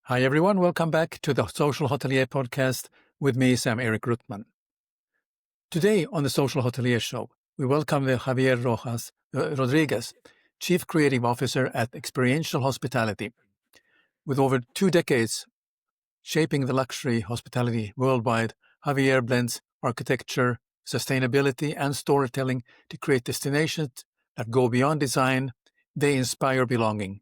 Hi, everyone. Welcome back to the Social Hotelier podcast with me, Sam-Erik. Today on the Social Hotelier show, we welcome the Javier Rodriguez, Chief Creative Officer at Experiential Hospitality. With over 2 decades shaping the luxury hospitality worldwide, Javier blends architecture, sustainability, and storytelling to create destinations that go beyond design. They inspire belonging.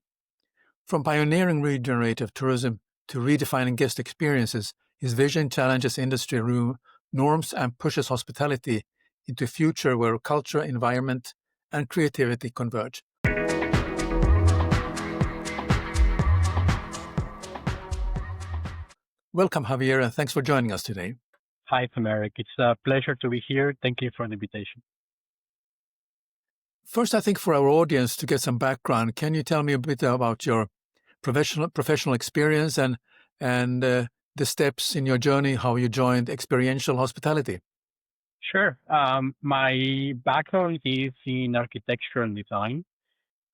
From pioneering regenerative tourism to redefining guest experiences, his vision challenges industry norms and pushes hospitality into a future where culture, environment, and creativity converge. Welcome, Javier, and thanks for joining us today. Hi, Sam-Erik. It's a pleasure to be here. Thank you for the invitation. First, I think for our audience to get some background, can you tell me a bit about your professional experience and the steps in your journey, how you joined Experiential Hospitality? Sure. My background is in architecture and design.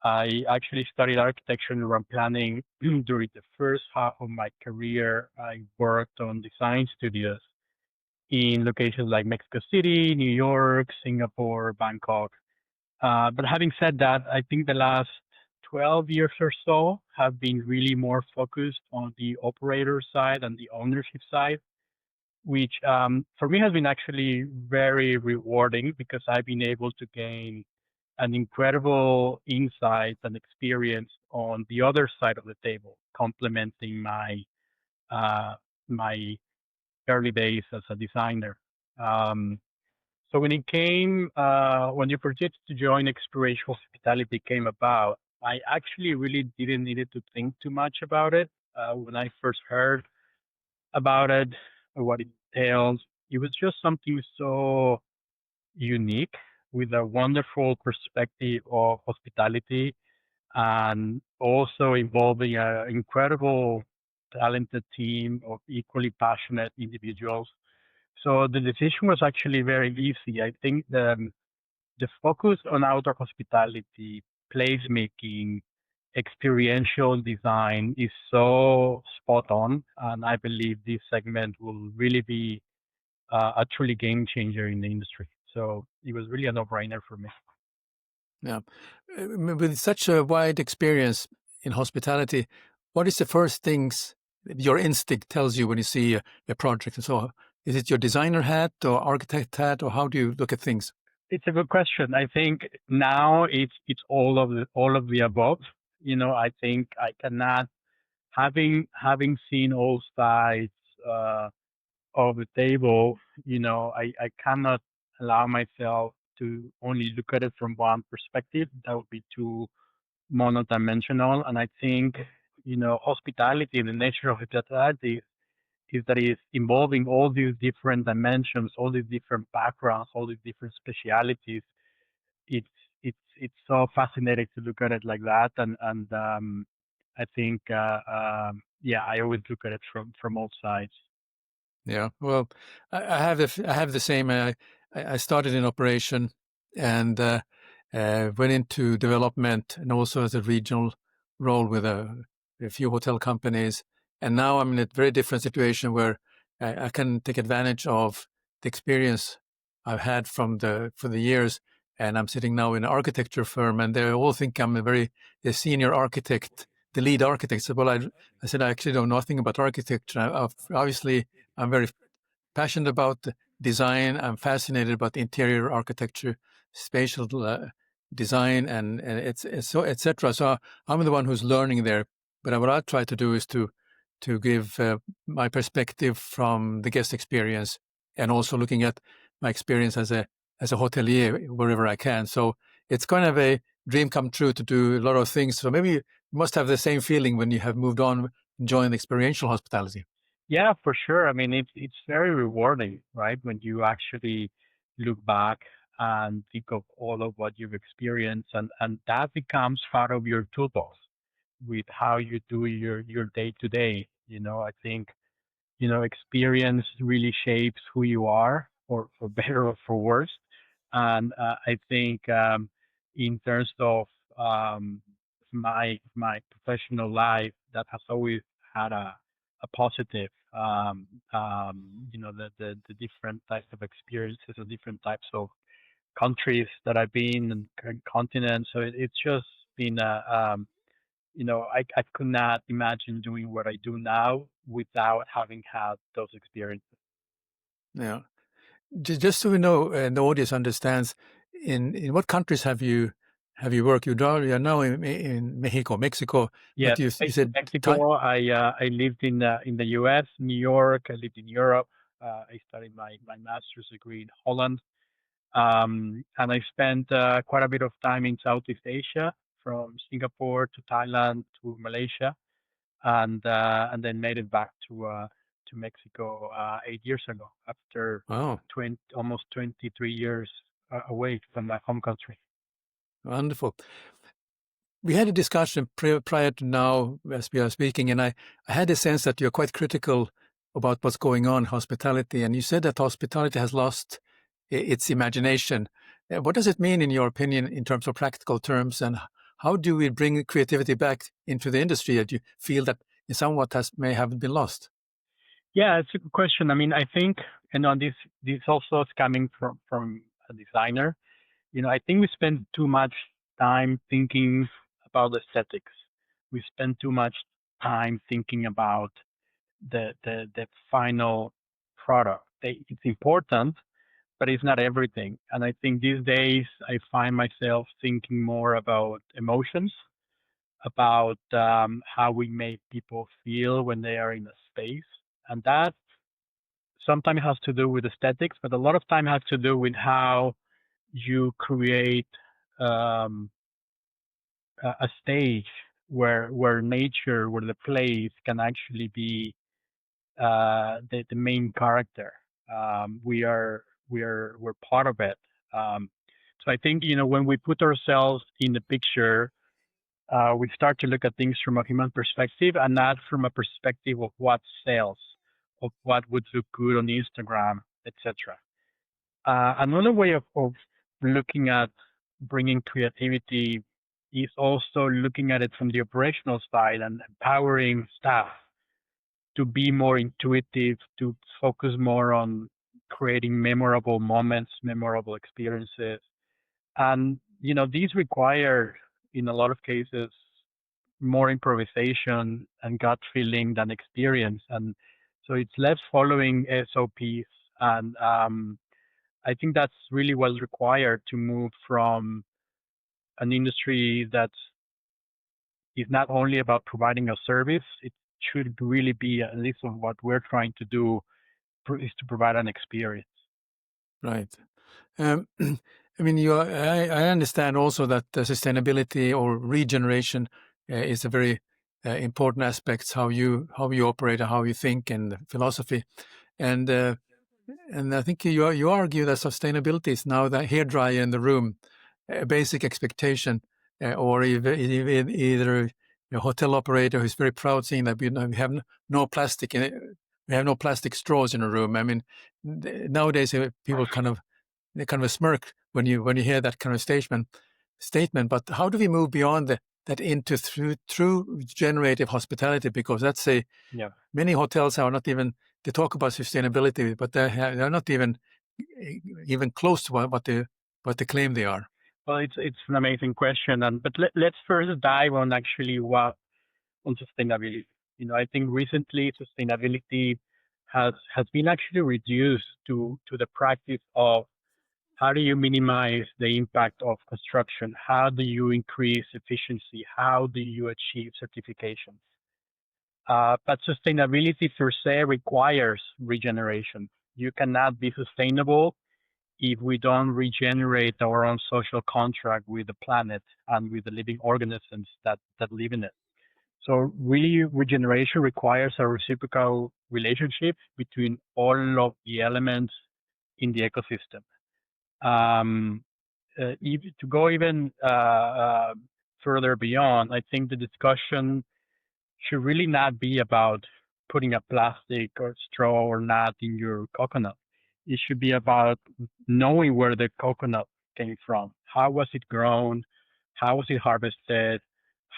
I actually studied architecture and urban planning during the first half of my career. I worked on design studios in locations like Mexico City, New York, Singapore, Bangkok. But having said that, I think the last 12 years or so have been really more focused on the operator side and the ownership side, which for me has been actually very rewarding because I've been able to gain an incredible insight and experience on the other side of the table, complementing uh, my early days as a designer. Um, so when when the opportunity to join Experiential Hospitality came about, I actually really didn't need to think too much about it. When I first heard about it, or what it entails, it was just something so unique with a wonderful perspective of hospitality and also involving an incredible, talented team of equally passionate individuals. So the decision was actually very easy. I think the focus on outdoor hospitality, placemaking, experiential design is so spot on, and I believe this segment will really be a truly game changer in the industry. So it was really a no-brainer for me. Yeah. With such a wide experience in hospitality, what is the first things your instinct tells you when you see a project? And so, is it your designer hat or architect hat, or how do you look at things? It's a good question. I think now it's all of the above. I think I cannot having seen all sides uh, of the table. I cannot allow myself to only look at it from one perspective. That would be too monodimensional. And I think hospitality and the nature of hospitality is that it's involving all these different dimensions, all these different backgrounds, all these different specialities. it's it's so fascinating to look at it like that, and I think yeah, I always look at it from all sides. Yeah. Well, I have the same. I started in operation and went into development and also as a regional role with a few hotel companies. And now I'm in a very different situation where I can take advantage of the experience I've had for the years. And I'm sitting now in an architecture firm, and they all think I'm a senior architect, the lead architect. So, well, I said I actually know nothing about architecture. Obviously, I'm very passionate about design. I'm fascinated about interior architecture, spatial design, and it's so etc. So I'm the one who's learning there. But what I try to do is to give my perspective from the guest experience, and also looking at my experience as a hotelier wherever I can. So it's kind of a dream come true to do a lot of things. So maybe you must have the same feeling when you have moved on, joined experiential hospitality. Yeah, for sure. I mean, it's very rewarding, right? When you actually look back and think of all of what you've experienced, and that becomes part of your toolbox with how you do your day to day. I think experience really shapes who you are, for better or for worse. And I think in terms of um, my professional life, that has always had a positive, the different types of experiences or different types of countries that I've been and continents. So it's just been I could not imagine doing what I do now without having had those experiences. Yeah. Just so we know and the audience understands, in what countries have you worked? You are now in Mexico, but Yes, you based in said Thai. Mexico. I lived in the U.S., New York. I lived in Europe. I studied my master's degree in Holland, and I spent quite a bit of time in Southeast Asia, from Singapore to Thailand to Malaysia, and then made it back to Mexico 8 years ago after Wow, 23 years away from my home country. wonderful. We had a discussion prior to now as we are speaking, and I had a sense that you're quite critical about what's going on in hospitality. And you said that hospitality has lost its imagination. What does it mean, in your opinion, in terms of practical terms? And how do we bring creativity back into the industry that you feel that somewhat may have been lost? Yeah, it's a good question. I mean, I think, this also is coming from a designer. I think we spend too much time thinking about aesthetics. We spend too much time thinking about the final product. It's important, but it's not everything. And I think these days I find myself thinking more about emotions, about how we make people feel when they are in a space. And that sometimes has to do with aesthetics, but a lot of time has to do with how you create um, a stage where nature, where the place can actually be the main character. We're part of it. So I think when we put ourselves in the picture, we start to look at things from a human perspective and not from a perspective of what sells, of what would look good on Instagram, etc. Another way of looking at bringing creativity is also looking at it from the operational side and empowering staff to be more intuitive, to focus more on creating memorable moments, memorable experiences. And, these require, in a lot of cases, more improvisation and gut feeling than experience. And so it's less following SOPs. And I think that's really what's required to move from an industry that is not only about providing a service, it should really be, at least of what we're trying to do, is to provide an experience. Right. I mean, I understand also that sustainability or regeneration is a very important aspect. How you operate, and how you think, and philosophy, and and I think you argue that sustainability is now the hairdryer in the room, a basic expectation, or either a hotel operator who's very proud saying that we have no plastic in it. We have no plastic straws in a room. I mean, nowadays people kind of smirk when you hear that kind of statement. But how do we move beyond that into true generative hospitality? Because that's Yeah. many hotels are not even, they talk about sustainability, but they're not even close to what they claim they are. Well, it's an amazing question, but let's first dive on actually what on sustainability. I think recently sustainability has been actually reduced to the practice of how do you minimize the impact of construction? How do you increase efficiency? How do you achieve certifications? But sustainability per se requires regeneration. You cannot be sustainable if we don't regenerate our own social contract with the planet and with the living organisms that live in it. So really, regeneration requires a reciprocal relationship between all of the elements in the ecosystem. Um, to go even further beyond, I think the discussion should really not be about putting a plastic or straw or not in your coconut. It should be about knowing where the coconut came from. How was it grown? How was it harvested?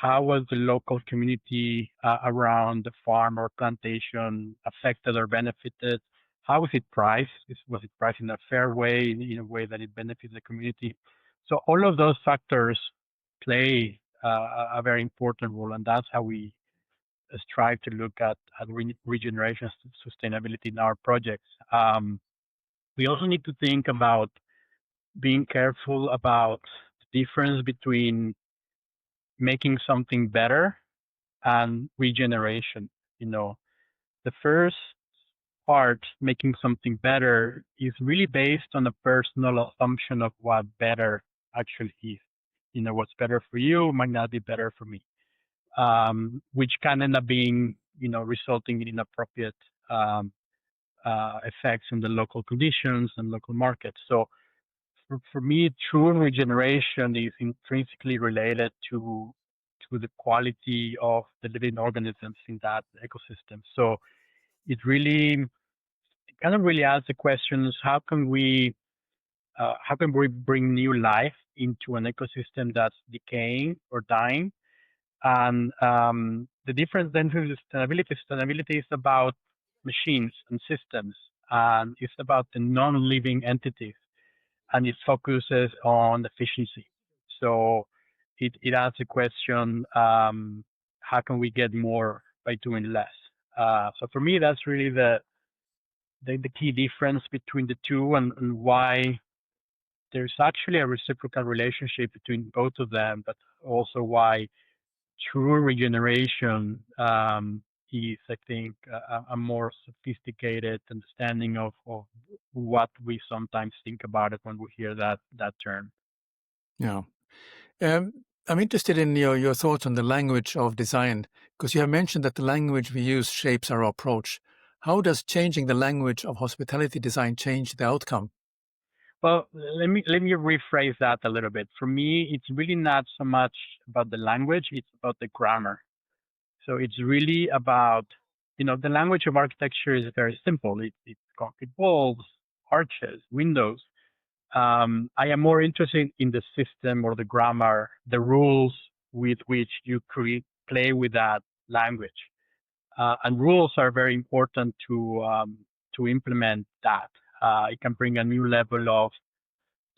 how was the local community around the farm or plantation affected or benefited? How was it priced? Was it priced in a fair way, in a way that it benefits the community? So all of those factors play a very important role, and that's how we strive to look at regeneration sustainability in our projects. We also need to think about being careful about the difference between making something better and regeneration. You know, the first part, making something better, is really based on a personal assumption of what better actually is. You know, what's better for you might not be better for me, which can end up being, resulting in inappropriate effects on the local conditions and local markets. So for me, true regeneration is intrinsically related to the quality of the living organisms in that ecosystem. So it really kind of really asks the questions: how can we bring new life into an ecosystem that's decaying or dying? And the difference then to sustainability. Sustainability is about machines and systems, and it's about the non-living entities, and it focuses on efficiency. So it asks the question, how can we get more by doing less? So for me, that's really the key difference between the two, and why there's actually a reciprocal relationship between both of them, but also why true regeneration is, I think, a more sophisticated understanding of what we sometimes think about it when we hear that term. Yeah. I'm interested in your thoughts on the language of design, because you have mentioned that the language we use shapes our approach. How does changing the language of hospitality design change the outcome? Well, let me rephrase that a little bit. For me, it's really not so much about the language; it's about the grammar. So it's really about, the language of architecture is very simple. It's concrete walls, arches, windows. I am more interested in the system or the grammar, the rules with which you play with that language. And rules are very important to implement that. It can bring a new level of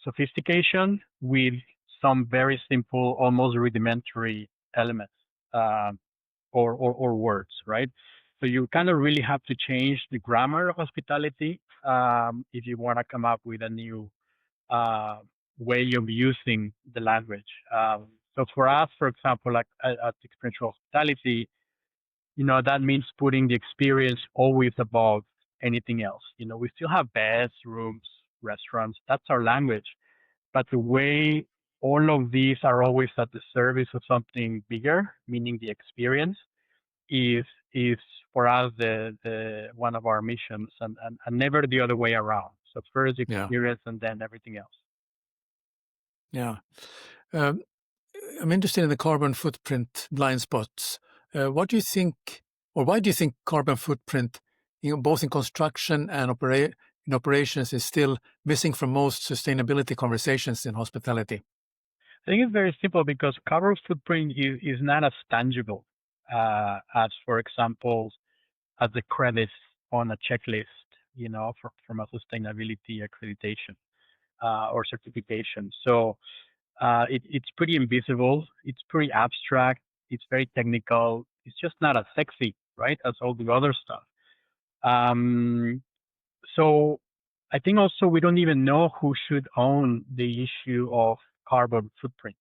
sophistication with some very simple, almost rudimentary elements. Or words, right? So you kind of really have to change the grammar of hospitality if you want to come up with a new uh, way of using the language. So for us, for example, like at Experiential Hospitality, that means putting the experience always above anything else. We still have beds, rooms, restaurants. That's our language. But the way all of these are always at the service of something bigger, meaning the experience, is is for us the one of our missions, and never the other way around. So first the Yeah. experience and then everything else. Yeah. Um, I'm interested in the carbon footprint blind spots. What do you think, or why do you think carbon footprint, both in construction and in operations, is still missing from most sustainability conversations in hospitality? I think it's very simple because carbon footprint is not as tangible as, for example, as the credits on a checklist, from a sustainability accreditation or certification. So it's pretty invisible. It's pretty abstract. It's very technical. It's just not as sexy, right, as all the other stuff. Um, so I think also we don't even know who should own the issue of carbon footprint.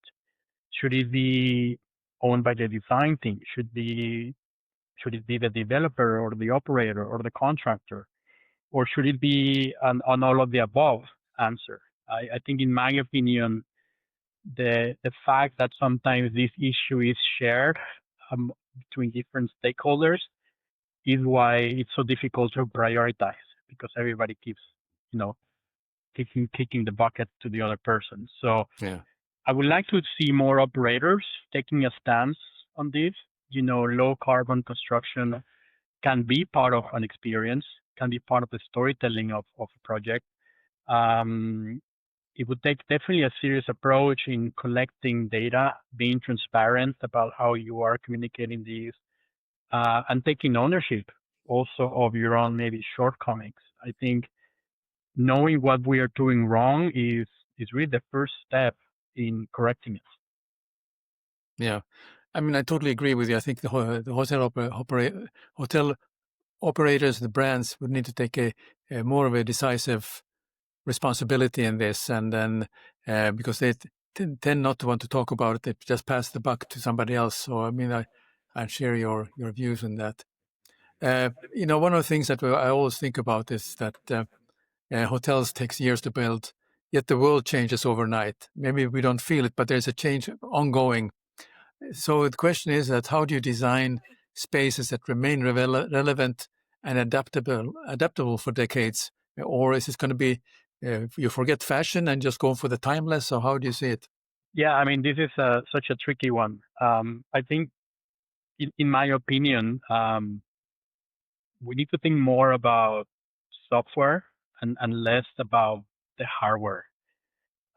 Should it be owned by the design team? Should it be the developer or the operator or the contractor? Or should it be an all of the above answer? I think, in my opinion, the fact that sometimes this issue is shared between different stakeholders is why it's so difficult to prioritize, because everybody keeps, you know, kicking the bucket to the other person. So Yeah. I would like to see more operators taking a stance on this. Low carbon construction can be part of an experience, can be part of the storytelling of a project. Um, it would take definitely a serious approach in collecting data, being transparent about how you are communicating these, and taking ownership also of your own maybe shortcomings. I think knowing what we are doing wrong is really the first step in correcting it. Yeah. I mean, I totally agree with you. I think the hotel operators, the brands would need to take a more of a decisive responsibility in this, and then because they tend not to want to talk about it, they just pass the buck to somebody else. So I mean, I share your views on that. One of the things that I always think about is that hotels takes years to build, yet the world changes overnight. Maybe we don't feel it, but there's a change ongoing. So the question is that how do you design spaces that remain relevant and adaptable for decades? Or is it going to be you forget fashion and just go for the timeless? So how do you see it? Yeah, I mean, this is such a tricky one. I think, in my opinion, we need to think more about software and less about the hardware.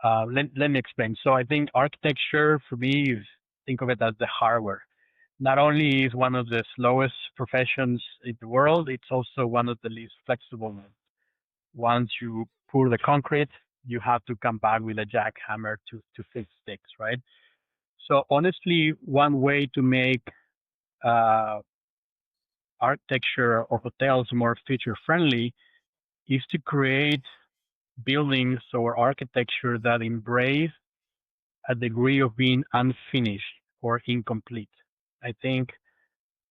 Let me explain. So I think architecture for me is, think of it as the hardware. Not only is one of the slowest professions in the world, it's also one of the least flexible ones. Once you pour the concrete, you have to come back with a jackhammer to fix sticks, right? So honestly, one way to make uh, architecture of hotels more feature friendly is to create buildings or architecture that embrace a degree of being unfinished or incomplete. I think,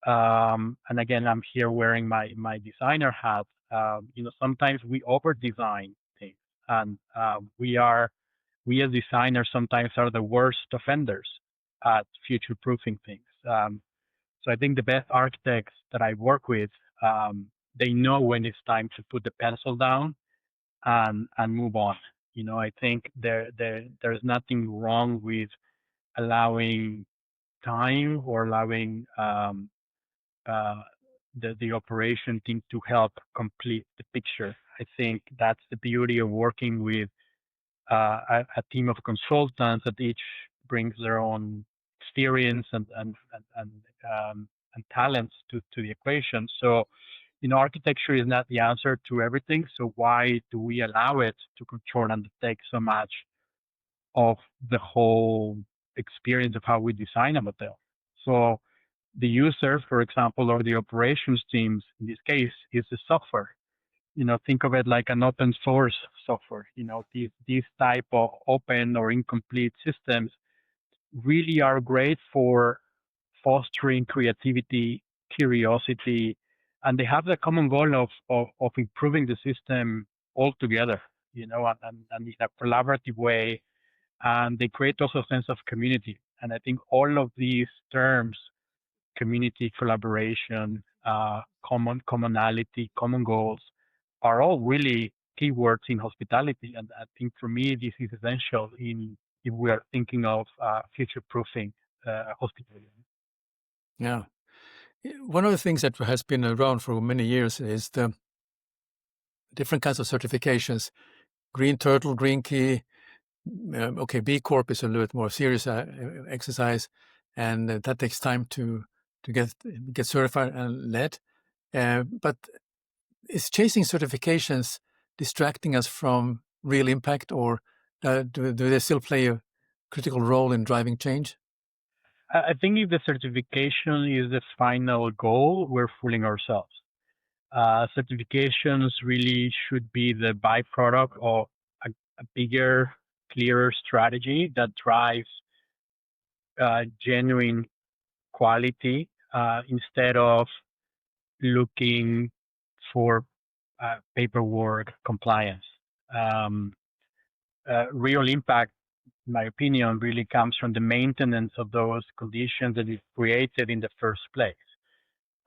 and again, I'm here wearing my designer hat. Sometimes we over design things, and we as designers sometimes are the worst offenders at future proofing things. So I think the best architects that I work with, they know when it's time to put the pencil down and move on. I think there's nothing wrong with allowing time or allowing uh, the operation team to help complete the picture. I think that's the beauty of working with a team of consultants that each brings their own experience and talents to the equation. So, architecture is not the answer to everything. So why do we allow it to control and take so much of the whole experience of how we design a hotel? So the user, for example, or the operations teams in this case is the software. Think of it like an open source software. These type of open or incomplete systems really are great for fostering creativity, curiosity, and they have the common goal of improving the system altogether, and in a collaborative way. And they create also a sense of community. And I think all of these terms, community, collaboration, commonality, common goals, are all really keywords in hospitality. And I think for me, this is essential if we are thinking of future proofing hospitality. Yeah. One of the things that has been around for many years is the different kinds of certifications. Green Turtle, Green Key. Okay, B Corp is a little bit more serious exercise, and that takes time to get certified and led. But is chasing certifications distracting us from real impact, or do they still play a critical role in driving change? I think if the certification is the final goal, we're fooling ourselves. Certifications really should be the byproduct of a bigger, clearer strategy that drives genuine quality instead of looking for paperwork compliance. Um, Real impact, in my opinion, really comes from the maintenance of those conditions that is created in the first place.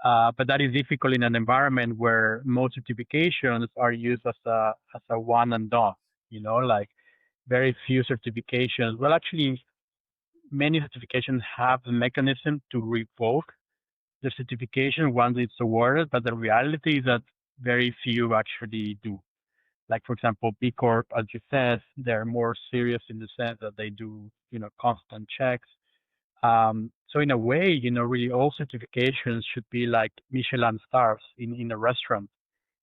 But that is difficult in an environment where most certifications are used as a one and done. Like very few certifications. Well, actually, many certifications have a mechanism to revoke the certification once it's awarded, but the reality is that very few actually do. Like, for example, B Corp, as you said, they're more serious in the sense that they do, constant checks. So in a way, really all certifications should be like Michelin stars in a restaurant.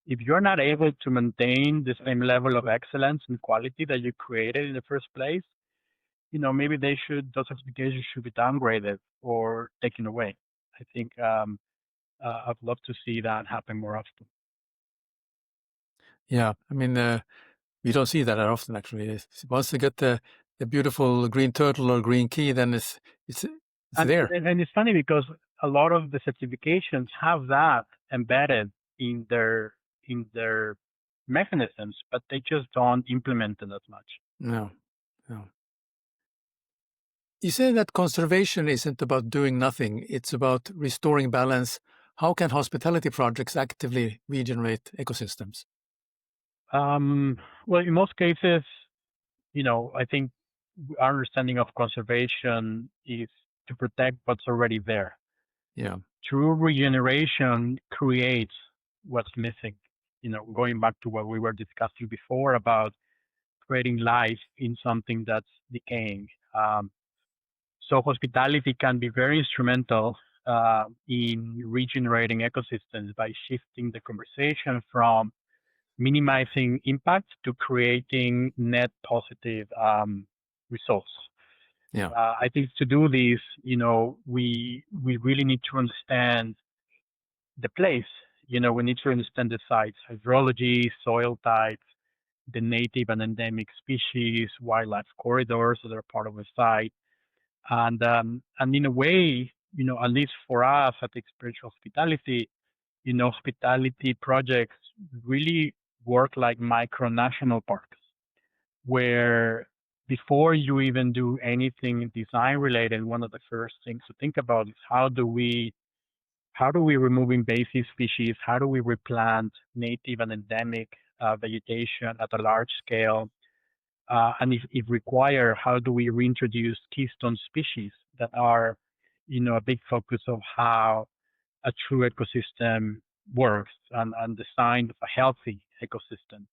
If you're not able to maintain the same level of excellence and quality that you created in the first place, maybe those certifications should be downgraded or taken away. I think I'd love to see that happen more often. Yeah, I mean, we don't see that often actually. Once you get the beautiful green turtle or green key, then it's And, there. and it's funny because a lot of the certifications have that embedded in their mechanisms, but they just don't implement it as much. No, no. You say that conservation isn't about doing nothing; it's about restoring balance. How can hospitality projects actively regenerate ecosystems? Well, in most cases, I think our understanding of conservation is to protect what's already there. Yeah, True regeneration creates what's missing. Going back to what we were discussing before about creating life in something that's decaying. So hospitality can be very instrumental in regenerating ecosystems by shifting the conversation from minimizing impact to creating net positive results. yeah, I think to do this, we really need to understand the place. We need to understand the sites, hydrology, soil types, the native and endemic species, wildlife corridors that are part of a site, and in a way, at least for us at Experiential Hospitality, hospitality projects really work like micro national parks, where before you even do anything design related, one of the first things to think about is how do we remove invasive species? How do we replant native and endemic vegetation at a large scale? And if required, how do we reintroduce keystone species that are, a big focus of how a true ecosystem works and design of a healthy ecosystem.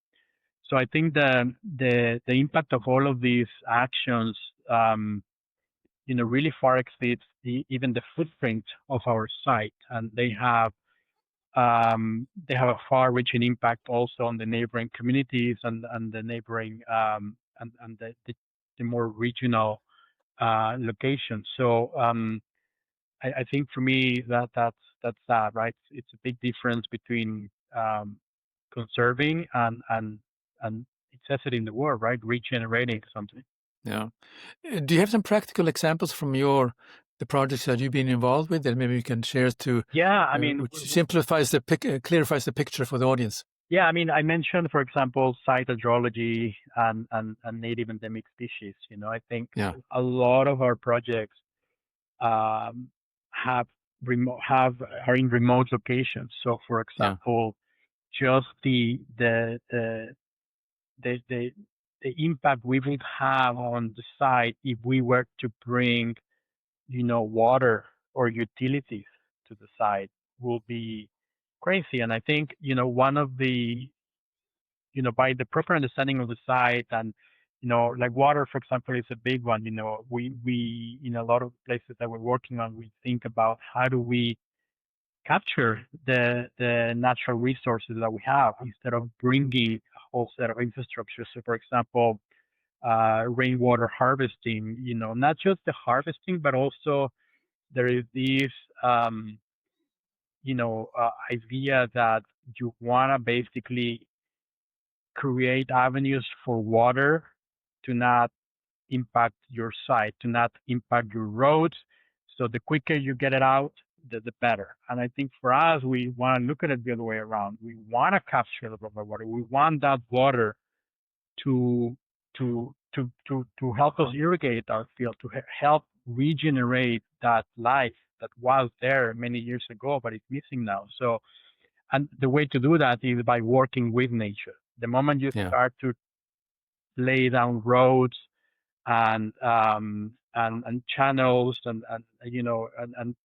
So I think the impact of all of these actions, really far exceeds even the footprint of our site, and they have a far-reaching impact also on the neighboring communities and the neighboring and the more regional locations. So I think for me that's that, right? It's a big difference between conserving and it says it in the word, right? Regenerating something. yeah. Do you have some practical examples from the projects that you've been involved with that maybe you can share to Yeah, I mean, which simplifies clarifies the picture for the audience? yeah, I mean, I mentioned, for example, site hydrology and native endemic species. I think Yeah, a lot of our projects um, have are in remote locations. So, for yeah, example, just the the impact we would have on the site if we were to bring, water or utilities to the site will be crazy. And I think, one of the, by the proper understanding of the site and, like water, for example, is a big one. We in a lot of places that we're working on, we think about how do we capture the natural resources that we have instead of bringing a whole set of infrastructure. So, for example, rainwater harvesting, not just the harvesting, but also there is this, idea that you want to basically create avenues for water to not impact your site, to not impact your roads. So the quicker you get it out, the better. And I think for us, we want to look at it the other way around. We want to capture the water. We want that water to to help us irrigate our field, to help regenerate that life that was there many years ago, but it's missing now. So, and the way to do that is by working with nature. The moment you yeah, start to lay down roads and channels and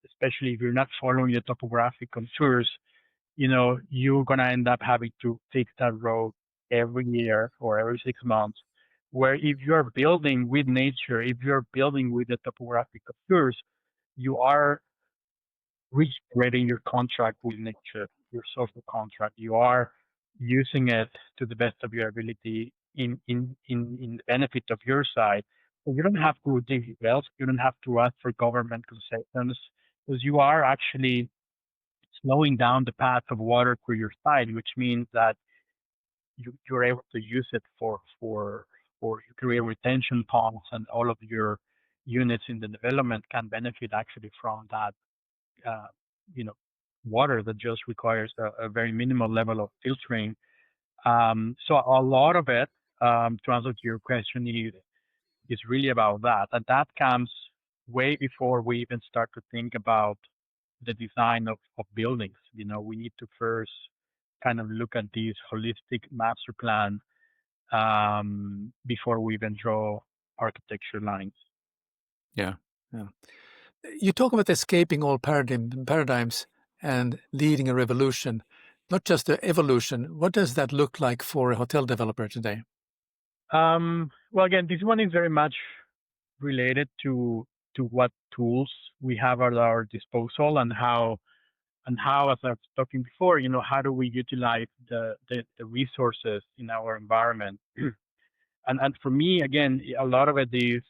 especially if you're not following the topographic contours, you're gonna end up having to fix that road every year or every 6 months, where if you're building with nature, if you're building with the topographic features, you are regenerating your contract with nature, your social contract. You are using it to the best of your ability in the benefit of your side. So you don't have to dig wells, you don't have to ask for government concessions, because you are actually slowing down the path of water through your side, which means that you're able to use it for you create retention ponds, and all of your units in the development can benefit actually from that uh, you know, water that just requires a very minimal level of filtering. So a lot of it, to answer to your question, is really about that, and that comes way before we even start to think about the design of buildings. We need to first kind of look at this holistic master plan before we even draw architecture lines. Yeah, yeah. You talk about escaping all paradigms and leading a revolution, not just an evolution. What does that look like for a hotel developer today? Well, again, this one is very much related to what tools we have at our disposal, and how, as I was talking before, how do we utilize the resources in our environment. And for me, again, a lot of it is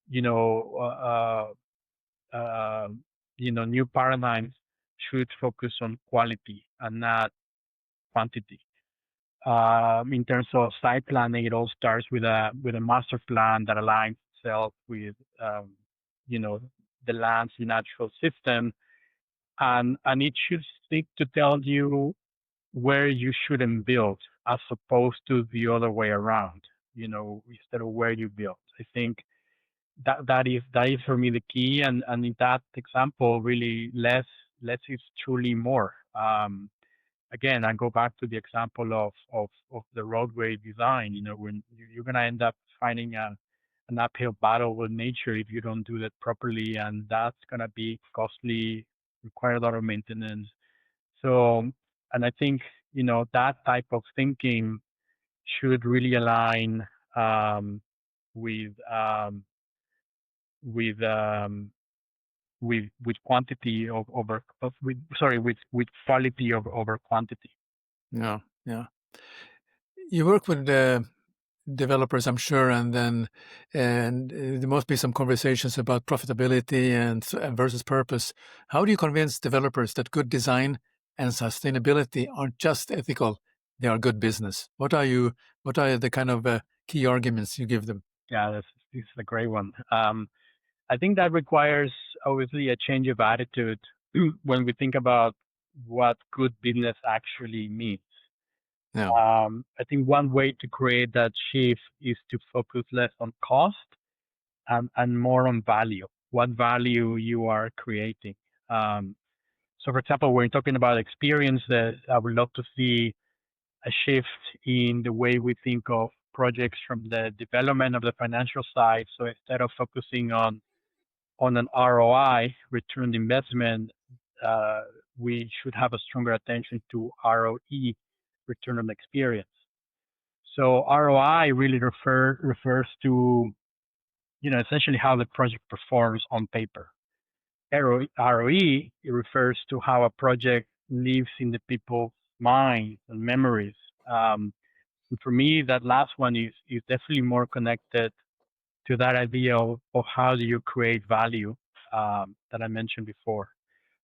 you know uh, uh, new paradigms should focus on quality and not quantity. In terms of site planning, it all starts with a master plan that aligns itself with you know the land's natural system, and it should seek to tell you where you shouldn't build, as opposed to the other way around. Instead of where you build. I think that is for me the key, and in that example, really less is truly more. Again, I go back to the example of the roadway design. When you're going to end up finding an uphill battle with nature if you don't do that properly, and that's going to be costly, require a lot of maintenance. So, and I think that type of thinking should really align um, with with um, with quantity with quality over quantity. Yeah, yeah. You work with developers, I'm sure, and there must be some conversations about profitability and versus purpose. How do you convince developers that good design and sustainability aren't just ethical; they are good business? What are the kind of key arguments you give them? Yeah, this is a great one. I think that requires obviously a change of attitude when we think about what good business actually means. Yeah, I think one way to create that shift is to focus less on cost and more on value. What value you are creating. Um, so, for example, when talking about experiences, I would love to see a shift in the way we think of projects from the development of the financial side. So instead of focusing on an ROI, return on investment, uh, we should have a stronger attention to ROE, return on experience. So ROI really refers to essentially how the project performs on paper. ROE it refers to how a project lives in the people's minds and memories. And for me, that last one is definitely more connected to that idea of how do you create value that I mentioned before.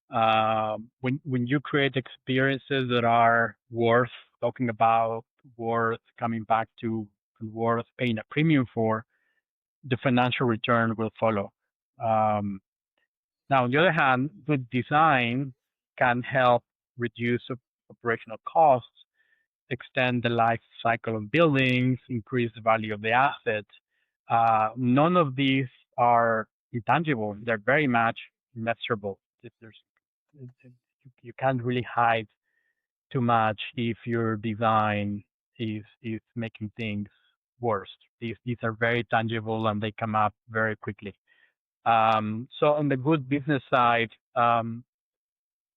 When you create experiences that are worth talking about, worth coming back to, and worth paying a premium for, the financial return will follow. Um, Now, on the other hand, good design can help reduce operational costs, extend the life cycle of buildings, increase the value of the asset. None of these are intangible; they're very much measurable. You can't really hide too much if your design is making things worse. These are very tangible and they come up very quickly. So on the good business side,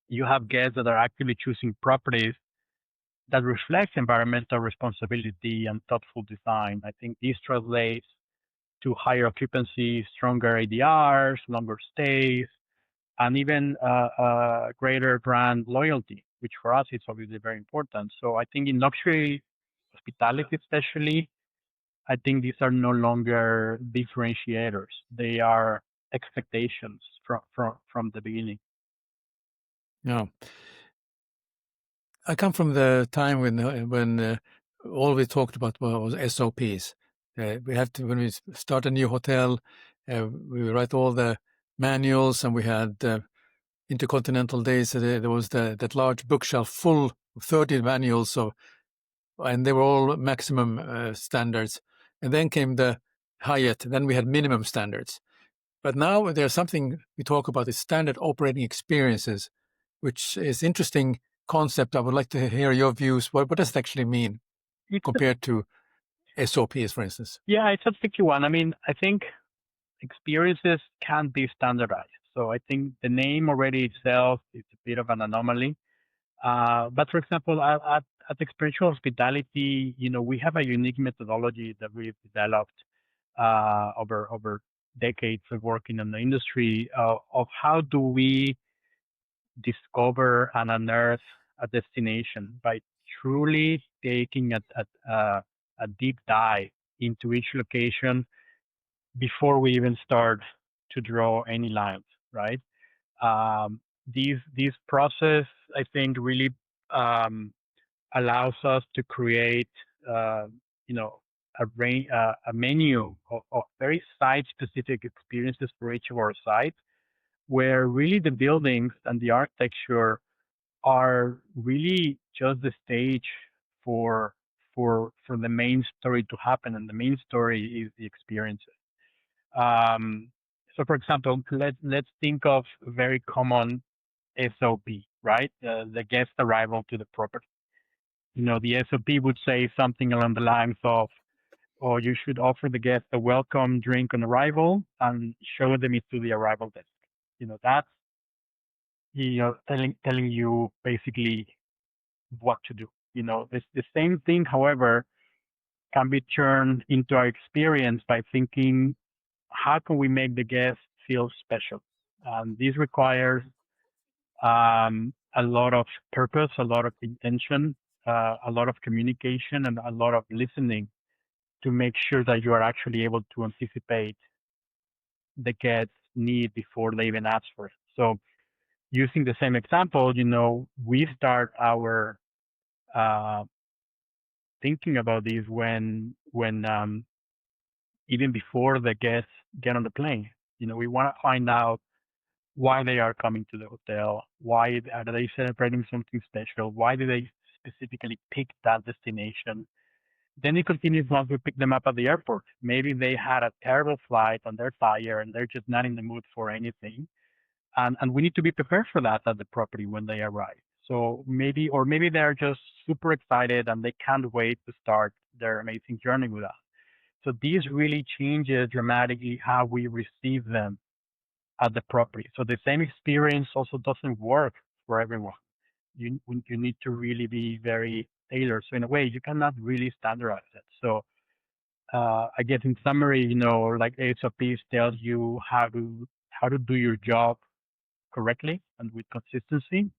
you have guests that are actually choosing properties that reflects environmental responsibility and thoughtful design. I think this translates to higher occupancy, stronger ADRs, longer stays, and even greater brand loyalty, which for us is obviously very important. So I think in luxury hospitality, especially, I think these are no longer differentiators; they are expectations from the beginning. Yeah. I come from the time when all we talked about was SOPs. We have to, when we start a new hotel, we write all the manuals, and we had Intercontinental days. There was that large bookshelf full of 30 manuals, and they were all maximum standards. And then came the Hyatt. Then we had minimum standards. But now there's something we talk about is standard operating experiences, which is interesting concept. I would like to hear your views. What does it actually mean It's compared to SOPs, for instance? Yeah, it's a tricky one. I mean, I think experiences can't be standardized. So I think the name already itself is a bit of an anomaly. But for example, at Experiential Hospitality, we have a unique methodology that we've developed over decades of working in the industry of how do we discover and unearth a destination by truly taking a deep dive into each location before we even start to draw any lines, right? These process, I think, really allows us to create, you know, a menu of very site-specific experiences for each of our sites, where really the buildings and the architecture are really just the stage for for the main story to happen, and the main story is the experiences. Um, so, for example, let's think of a very common SOP, right? The guest arrival to the property. The SOP would say something along the lines of, "Or you should offer the guest a welcome drink on arrival and show them into the arrival desk." That's telling you basically what to do. It's the same thing, however, can be turned into our experience by thinking, how can we make the guest feel special? And this requires a lot of purpose, a lot of intention, a lot of communication, and a lot of listening to make sure that you are actually able to anticipate the guest's need before they even ask for it. So, using the same example, we start our uh, thinking about this when even before the guests get on the plane. We want to find out why they are coming to the hotel. Why are they celebrating something special? Why do they specifically pick that destination? Then it continues once we pick them up at the airport. Maybe they had a terrible flight and they're tired and they're just not in the mood for anything. And we need to be prepared for that at the property when they arrive. So maybe they're just super excited and they can't wait to start their amazing journey with us. So this really changes dramatically how we receive them at the property. So the same experience also doesn't work for everyone. You need to really be very tailored. So in a way, you cannot really standardize it. So I guess in summary, like SOPs tells you how to do your job correctly and with consistency.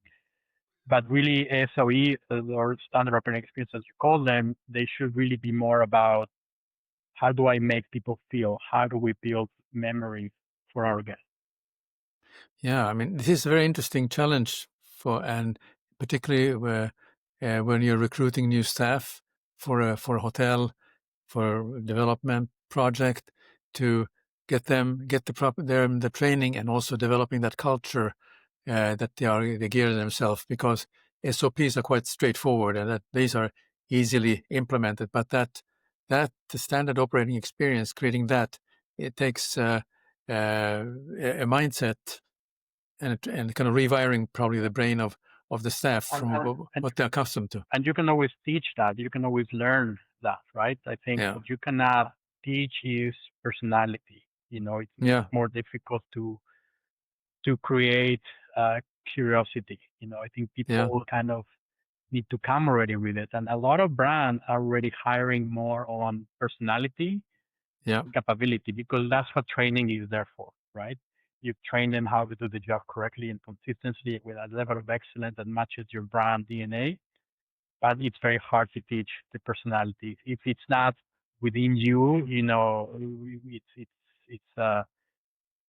But really, SOE or standard operating experience, as you call them, they should really be more about how do I make people feel? How do we build memories for our guests? Yeah, I mean, this is a very interesting challenge and particularly when you're recruiting new staff for a hotel, for a development project, to get the training and also developing that culture that they gear themselves, because SOPs are quite straightforward and that these are easily implemented. But that the standard operating experience, creating that, it takes a mindset and kind of rewiring probably the brain of the staff from And what they're accustomed to. and you can always teach that. You can always learn that, right? I think Yeah, what you cannot teach is personality. It's yeah, more difficult to create curiosity. I think yeah, people kind of need to come already with it. And a lot of brands are already hiring more on personality Yeah. and capability because that's what training is there for, right? You train them how to do the job correctly and consistently with a level of excellence that matches your brand DNA. But it's very hard to teach the personality if it's not within you. You know,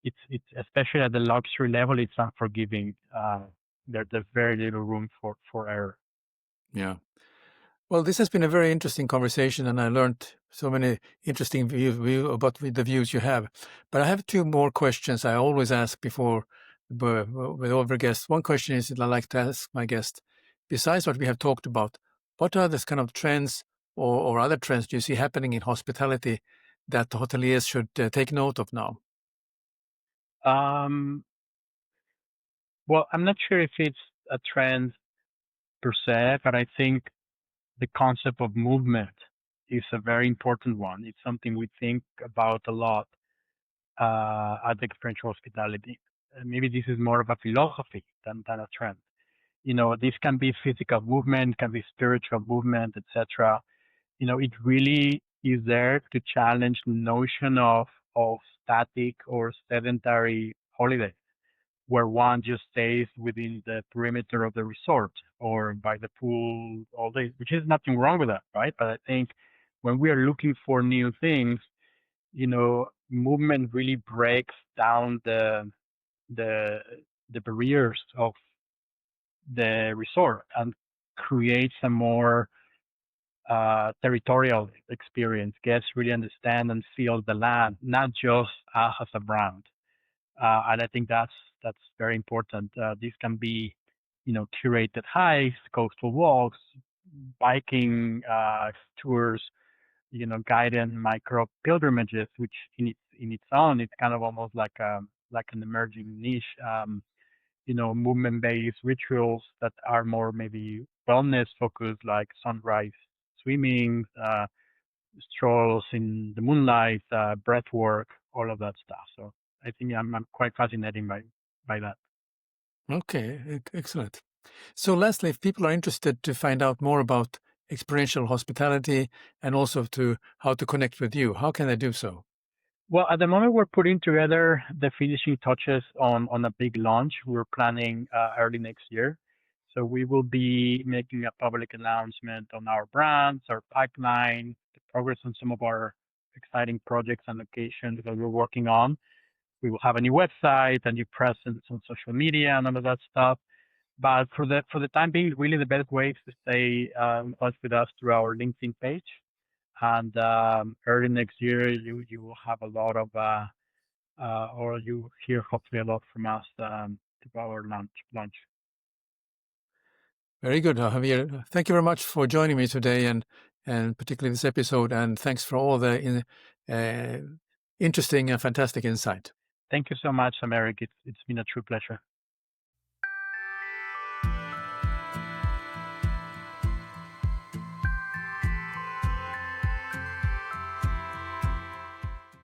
it's especially at the luxury level, it's unforgiving. There's very little room for error. Yeah. Well, this has been a very interesting conversation, and I learned so many interesting view about the views you have. But I have two more questions I always ask before with all our guests. One question is that I like to ask my guest, besides what we have talked about, what are the kind of trends or other trends do you see happening in hospitality that the hoteliers should take note of now? Um, well, I'm not sure if it's a trend per se, but I think the concept of movement is a very important one. It's something we think about a lot at Experiential Hospitality. Maybe this is more of a philosophy than a trend. You know, this can be physical movement, can be spiritual movement, etc. You know, it really is there to challenge the notion of static or sedentary holiday, where one just stays within the perimeter of the resort or by the pool all day, which is nothing wrong with that, right? But I think when we are looking for new things, you know, movement really breaks down the the barriers of the resort and creates a more territorial experience. Guests really understand and feel the land, not just us as a brand. And I think that's very important. This can be, you know, curated hikes, coastal walks, biking tours, you know, guided micro pilgrimages, which in its own, it's kind of almost like an emerging niche. You know, movement based rituals that are more maybe wellness focused, like sunrise swimming, strolls in the moonlight, breath work, all of that stuff. So I think I'm quite fascinated by that. Okay, excellent. So, lastly, if people are interested to find out more about experiential hospitality and also to how to connect with you, how can they do so? Well, at the moment, we're putting together the finishing touches on a big launch. We're planning early next year. So we will be making a public announcement on our brands, our pipeline, the progress on some of our exciting projects and locations that we're working on. We will have a new website, a new presence on social media, and all of that stuff. But for the time being, really the best way is to stay in touch with us through our LinkedIn page. And early next year, you will have a lot of, or you hear hopefully a lot from us to our launch. Very good, Javier. Thank you very much for joining me today and particularly this episode. And thanks for all the uh, interesting and fantastic insight. Thank you so much, Sam-Erik. It's been a true pleasure.